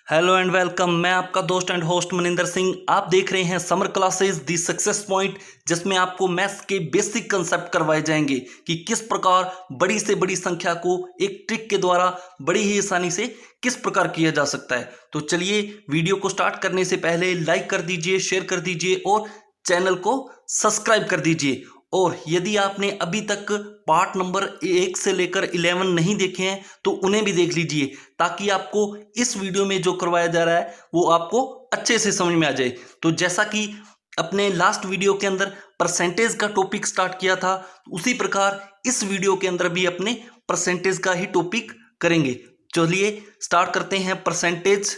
Hello and welcome. मैं आपका दोस्त एंड होस्ट मनिंदर सिंह। आप देख रहे हैं समर क्लासेस दी सक्सेस पॉइंट, जिसमें आपको मैथ्स के बेसिक कंसेप्ट करवाए जाएंगे कि किस प्रकार बड़ी से बड़ी संख्या को एक ट्रिक के द्वारा बड़ी ही आसानी से किस प्रकार किया जा सकता है। तो चलिए, वीडियो को स्टार्ट करने से पहले लाइक कर दीजिए, शेयर कर दीजिए और चैनल को सब्सक्राइब कर दीजिए। और यदि आपने अभी तक पार्ट नंबर 1 से लेकर 11 नहीं देखे हैं तो उन्हें भी देख लीजिए, ताकि आपको इस वीडियो में जो करवाया जा रहा है वो आपको अच्छे से समझ में आ जाए। तो जैसा कि अपने लास्ट वीडियो के अंदर परसेंटेज का टॉपिक स्टार्ट किया था, उसी प्रकार इस वीडियो के अंदर भी अपने परसेंटेज का ही टॉपिक करेंगे। चलिए स्टार्ट करते हैं परसेंटेज।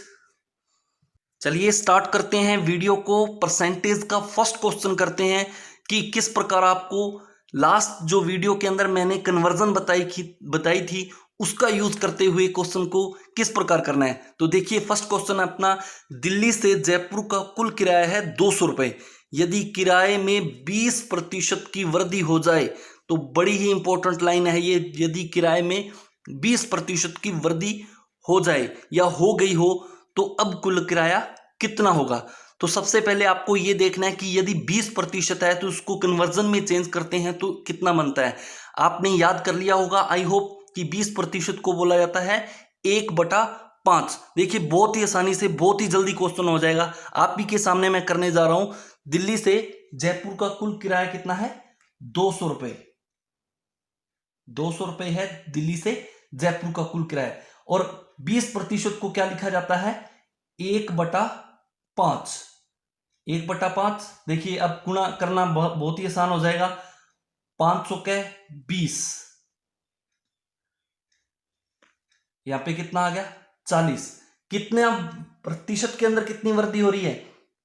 चलिए स्टार्ट करते हैं वीडियो को। परसेंटेज का फर्स्ट क्वेश्चन करते हैं कि किस प्रकार आपको लास्ट जो वीडियो के अंदर मैंने कन्वर्जन बताई थी उसका यूज करते हुए क्वेश्चन को किस प्रकार करना है। तो देखिए, फर्स्ट क्वेश्चन अपना, दिल्ली से जयपुर का कुल किराया है 200 रुपये। यदि किराए में 20% की वृद्धि हो जाए, तो बड़ी ही इंपॉर्टेंट लाइन है ये, यदि किराए में 20% की वृद्धि हो जाए या हो गई हो तो अब कुल किराया कितना होगा। तो सबसे पहले आपको यह देखना है कि यदि 20% है तो उसको कन्वर्जन में चेंज करते हैं तो कितना बनता है। आपने याद कर लिया होगा, आई होप, कि 20% को बोला जाता है 1/5। देखिए, बहुत ही आसानी से, बहुत ही जल्दी क्वेश्चन हो जाएगा। आप ही के सामने मैं करने जा रहा हूं। दिल्ली से जयपुर का कुल किराया कितना है? 200 रुपए। 200 रुपए है दिल्ली से जयपुर का कुल किराया। और 20% को क्या लिखा जाता है? 1/5। 1/5। देखिए, अब गुणा करना बहुत ही आसान हो जाएगा। 500 के 20, यहां पे कितना आ गया? 40। कितने प्रतिशत के अंदर कितनी वृद्धि हो रही है?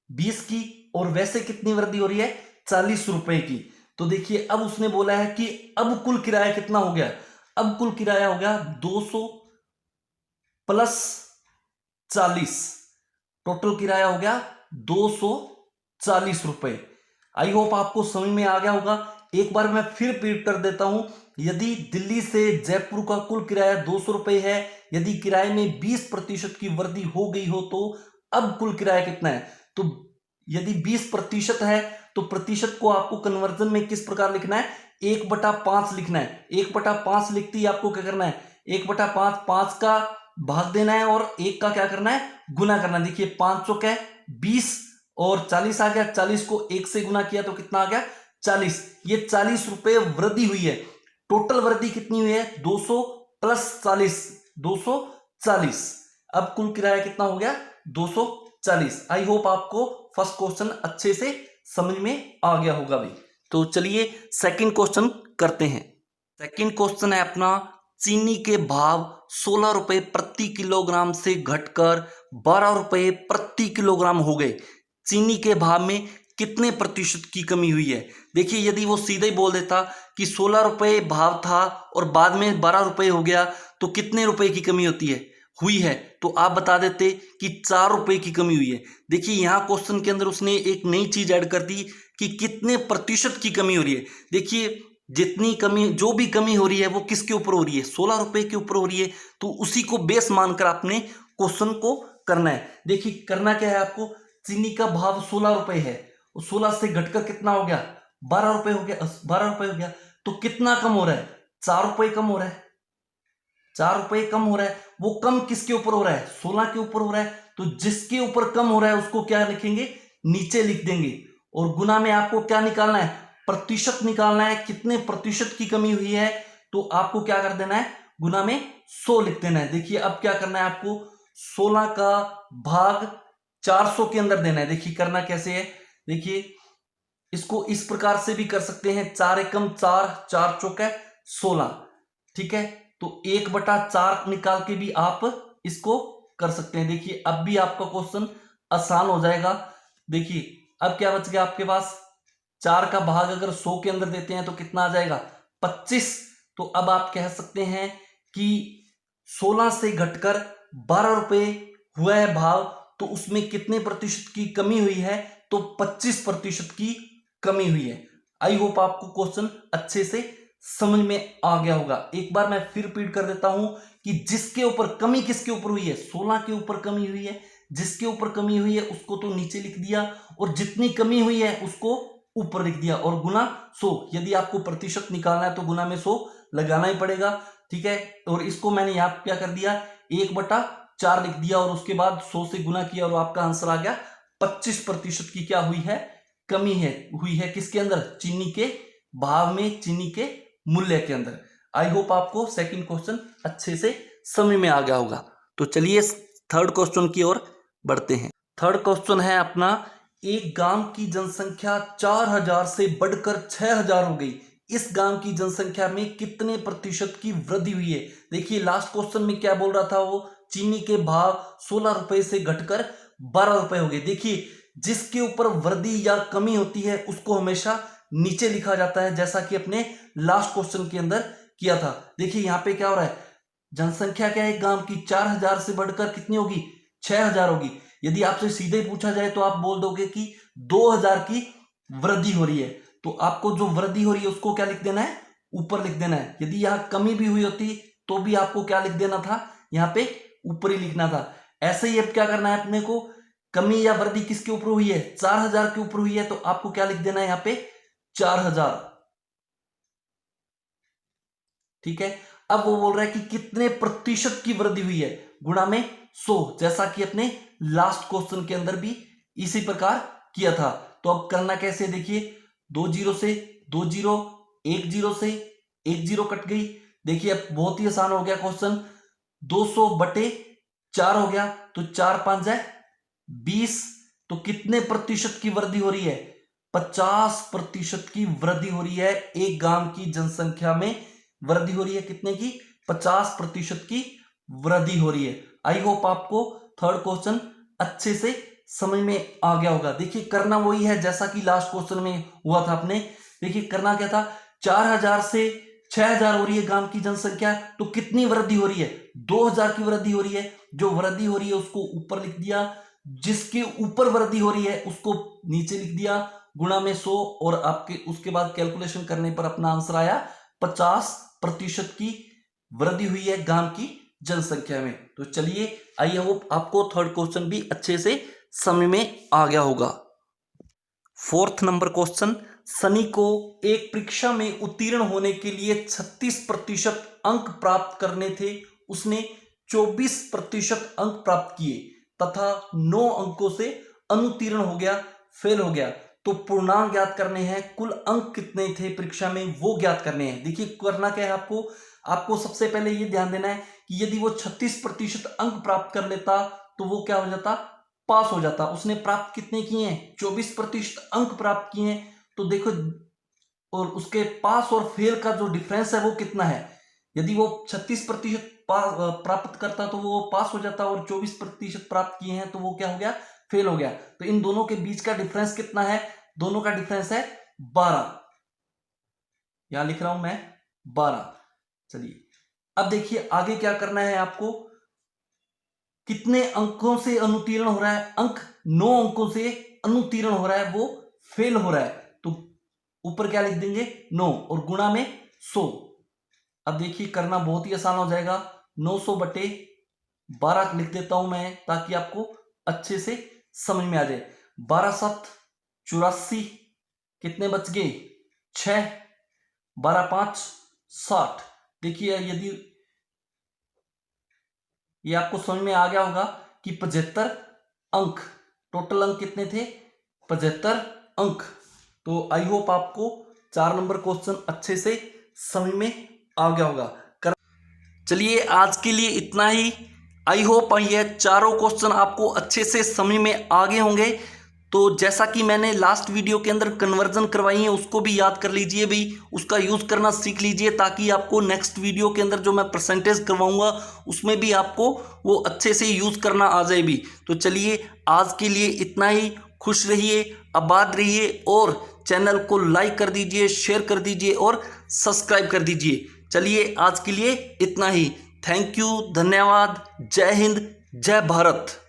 20 की। और वैसे कितनी वृद्धि हो रही है? 40 रुपए की। तो देखिए, अब उसने बोला है कि अब कुल किराया कितना हो गया। अब कुल किराया हो गया 200 प्लस 40। टोटल किराया हो गया 240 रुपए। आई होप आपको समझ में आ गया होगा। एक बार मैं फिर रिपीट कर देता हूं। यदि दिल्ली से जयपुर का कुल किराया 200 रुपए है, यदि किराए में 20% की वृद्धि हो गई हो तो अब कुल किराया कितना है। तो यदि 20% है तो प्रतिशत को आपको कन्वर्जन में किस प्रकार लिखना है? 1/5 लिखना है। 1/5 लिखते ही आपको क्या करना है? 1/5, 5 का भाग देना है और 1 का क्या करना है? गुना करना। देखिए, 500 का 20 और 40 आ गया। 40 को 1 से गुना किया तो कितना आ गया? 40। ये 40 रुपए वृद्धि हुई है। टोटल वृद्धि कितनी हुई है? 200 प्लस 40, 240। अब कुल किराया कितना हो गया? 240। आई होप आपको फर्स्ट क्वेश्चन अच्छे से समझ में आ गया होगा भाई। तो चलिए सेकंड क्वेश्चन करते हैं। सेकंड क्वेश्चन है अपना, चीनी के भाव 16 रुपए प्रति किलोग्राम से घटकर 12 रुपए प्रति किलोग्राम हो गए। चीनी के भाव में कितने प्रतिशत की कमी हुई है। देखिए, यदि वो सीधे ही बोल देता कि 16 रुपए भाव था और बाद में 12 रुपए हो गया तो कितने रुपए की कमी होती है, हुई है, तो आप बता देते कि 4 रुपए की कमी हुई है। देखिए, यहां क्वेश्चन के अंदर उसने एक नई चीज ऐड कर दी कि कितने प्रतिशत की कमी हो रही है। देखिए, जितनी कमी, जो भी कमी हो रही है वो किसके ऊपर हो रही है? 16 रुपए के ऊपर हो रही है। तो उसी को बेस मानकर आपने क्वेश्चन को करना है। देखिए, करना क्या है आपको? चीनी का भाव 16 रुपए है, 16 से घटकर कितना हो गया? 12 रुपए हो गया। 12 रुपए हो गया तो कितना कम हो रहा है? 4 रुपए कम हो रहा है। 4 रुपए कम हो रहा है। वो कम किसके ऊपर हो रहा है? 16 के ऊपर हो रहा है। तो जिसके ऊपर कम हो रहा है उसको क्या लिखेंगे? नीचे लिख देंगे। और गुना में आपको क्या निकालना है? प्रतिशत निकालना है। कितने प्रतिशत की कमी हुई है तो आपको क्या कर देना है? गुना में 100 लिख देना है। देखिए, अब क्या करना है आपको? 16 का भाग 400 के अंदर देना है। देखिए, करना कैसे है? देखिए, इसको इस प्रकार से भी कर सकते हैं, 4 एकम 4, 4 चौके 16। ठीक है, तो 1/4 निकाल के भी आप इसको कर सकते हैं। देखिए, अब भी आपका क्वेश्चन आसान हो जाएगा। देखिए, अब क्या बच गया आपके पास? 4 का भाग अगर 100 के अंदर देते हैं तो कितना आ जाएगा? 25। तो अब आप कह सकते हैं कि 16 से घटकर 12 रुपए हुआ है भाव, तो उसमें कितने प्रतिशत की कमी हुई है? तो 25% की कमी हुई है। आई होप आपको क्वेश्चन अच्छे से समझ में आ गया होगा। एक बार मैं फिर रिपीट कर देता हूं कि जिसके ऊपर कमी किसके ऊपर हुई है, 16 के ऊपर कमी हुई है, जिसके ऊपर कमी हुई है उसको तो नीचे लिख दिया और जितनी कमी हुई है उसको ऊपर लिख दिया और गुना 100। यदि आपको प्रतिशत निकालना है तो गुना में 100 लगाना ही पड़ेगा, ठीक है। और इसको मैंने यहां क्या कर दिया, 1/4 लिख दिया और उसके बाद 100 से गुना किया और आपका आंसर आ गया 25% की क्या हुई है, कमी है हुई है। किसके अंदर, चीनी के भाव में, चीनी के मूल्य के अंदर। आई होप आपको सेकंड क्वेश्चन अच्छे से समझ में आ गया होगा। तो चलिए थर्ड क्वेश्चन की ओर बढ़ते हैं। थर्ड क्वेश्चन है अपना, एक गांव की जनसंख्या 4000 से बढ़कर 6000 हो गई, इस गांव की जनसंख्या में कितने प्रतिशत की वृद्धि हुई है। देखिए लास्ट क्वेश्चन में क्या बोल रहा था वो, चीनी के भाव 16 रुपए से घटकर 12 रुपए हो गए। देखिए जिसके ऊपर वृद्धि या कमी होती है उसको हमेशा नीचे लिखा जाता है, जैसा कि अपने लास्ट क्वेश्चन के अंदर किया था। देखिए यहां पे क्या हो रहा है, जनसंख्या क्या है एक गांव की, 4000 से बढ़कर कितनी होगी, 6000 होगी। यदि आपसे सीधे पूछा जाए तो आप बोल दोगे कि 2000 की वृद्धि हो रही है, तो आपको जो वृद्धि हो रही है उसको क्या लिख देना है, ऊपर लिख देना है। यदि यहां कमी भी हुई होती तो भी आपको क्या लिख देना था, यहां पे ऊपर ही लिखना था। ऐसे ही अब क्या करना है अपने को, कमी या वृद्धि किसके ऊपर हुई है, 4000 के ऊपर हुई है, तो आपको क्या लिख देना है यहां पे 4000, ठीक है। अब वो बोल रहा है कि कितने प्रतिशत की वृद्धि हुई है, गुणा में 100, जैसा कि अपने लास्ट क्वेश्चन के अंदर भी इसी प्रकार किया था। तो अब करना कैसे, देखिए 2 जीरो से 2 जीरो, 1 जीरो से 1 जीरो कट गई। देखिए अब बहुत ही आसान हो गया क्वेश्चन, 200/4 हो गया, तो 4 5 है 20। तो कितने प्रतिशत की वृद्धि हो रही है, 50% की वृद्धि हो रही है। एक गांव की जनसंख्या में वृद्धि हो रही है कितने की, 50% की वृद्धि हो रही है। आई होप आपको थर्ड क्वेश्चन अच्छे से समझ में आ गया होगा। देखिए करना वही है जैसा कि लास्ट क्वेश्चन में हुआ था अपने। देखिए करना क्या था, 4000 से 6000 हो रही है गांव की जनसंख्या, तो कितनी वृद्धि हो रही है, 2000 की वृद्धि हो रही है। जो वृद्धि हो रही है उसको ऊपर लिख दिया, जिसके ऊपर वृद्धि हो रही है उसको नीचे लिख दिया, गुणा में 100 और आपके उसके बाद कैलकुलेशन करने पर अपना आंसर आया 50% की वृद्धि हुई है गांव की जनसंख्या में। तो चलिए आई होप आपको थर्ड क्वेश्चन भी अच्छे से समझ में आ गया होगा। फोर्थ नंबर क्वेश्चन, सनी को एक परीक्षा में उत्तीर्ण होने के लिए 36% अंक प्राप्त करने थे, उसने 24% अंक प्राप्त किए तथा 9 अंकों से अनुत्तीर्ण हो गया, फेल हो गया। तो पूर्णांक ज्ञात करने हैं, कुल अंक कितने थे परीक्षा में वो ज्ञात करने हैं। देखिए करना क्या है आपको सबसे पहले ये ध्यान देना है कि यदि वो 36% अंक प्राप्त कर लेता तो वो क्या हो जाता, पास हो जाता। उसने प्राप्त कितने किए हैं, 24% अंक प्राप्त किए हैं। तो देखो और उसके पास और फेल का जो डिफरेंस है वो कितना है। यदि वो 36% प्राप्त करता तो वो पास हो जाता और 24% प्राप्त किए हैं तो वो क्या हो गया, फेल हो गया। तो इन दोनों के बीच का डिफरेंस कितना है, दोनों का डिफरेंस है 12, यहां लिख रहा हूं मैं 12। चलिए अब देखिए आगे क्या करना है आपको, कितने अंकों से अनुत्तीर्ण हो रहा है, अंक 9 अंकों से अनुत्तीर्ण हो रहा है, वो फेल हो रहा है। तो ऊपर क्या लिख देंगे 9 और गुणा में 100। अब देखिए करना बहुत ही आसान हो जाएगा, 900/12 लिख देता हूं मैं ताकि आपको अच्छे से समझ में आ जाए। 12 7 84, कितने बच गए 6, 12 5 60। देखिए यदि ये आपको समझ में आ गया होगा कि 75 अंक, टोटल अंक कितने थे 75 अंक। तो आई होप आपको 4 नंबर क्वेश्चन अच्छे से समझ में आ गया होगा। चलिए आज के लिए इतना ही। आई होप ये चारों क्वेश्चन आपको अच्छे से समझ में आ गए होंगे। तो जैसा कि मैंने लास्ट वीडियो के अंदर कन्वर्जन करवाई है उसको भी याद कर लीजिए भाई, उसका यूज़ करना सीख लीजिए ताकि आपको नेक्स्ट वीडियो के अंदर जो मैं परसेंटेज करवाऊंगा उसमें भी आपको वो अच्छे से यूज़ करना आ जाए भी। तो चलिए आज के लिए इतना ही। खुश रहिए, आबाद रहिए और चैनल को लाइक कर दीजिए, शेयर कर दीजिए और सब्सक्राइब कर दीजिए। चलिए आज के लिए इतना ही। थैंक यू, धन्यवाद, जय हिंद, जय भारत।